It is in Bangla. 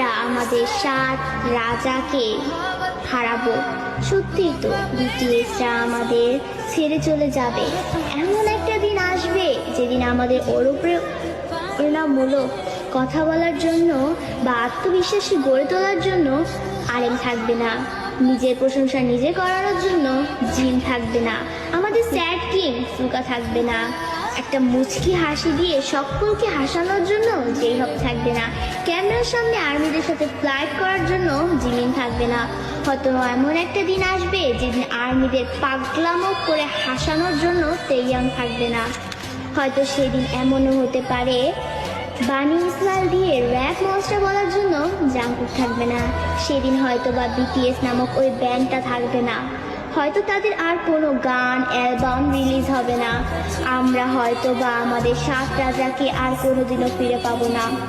আমরা আমাদের 7 রাজাকে হারাবো। সত্যি তো বিটিএসরা আমাদের ছেড়ে চলে যাবে। এমন একটা দিন আসবে যেদিন আমাদের অনুপ্রেরণামূলক কথা বলার জন্য বা আত্মবিশ্বাসী গড়ে তোলার জন্য আরেম থাকবে না, নিজের প্রশংসা নিজে করানোর জন্য জিন থাকবে না, আমাদের স্যাড কিং ফুকা থাকবে না, একটা মুচকি হাসি দিয়ে সকলকে হাসানোর জন্য যেই হোক থাকবে না, ক্যামেরার সামনে আর্মিদের সাথে ফ্লাইট করার জন্য জিমিন থাকবে না। হয়তো এমন একটা দিন আসবে যেদিন আর্মিদের পাগলামো করে হাসানোর জন্য তেইয়াং থাকবে না। হয়তো সেদিন এমনও হতে পারে বানি ইসমাইল দিয়ে র্যাপ মনস্টার বলার জন্য জাঙ্কুক থাকবে না। সেদিন হয়তো বা বিটিএস নামক ওই ব্যান্ডটা থাকবে না। হয়তো তাদের আর কোনো গান অ্যালবাম রিলিজ হবে না। আমরা হয়তো বা আমাদের 7 রাজাকে আর কোনোদিনও ফিরে পাবো না।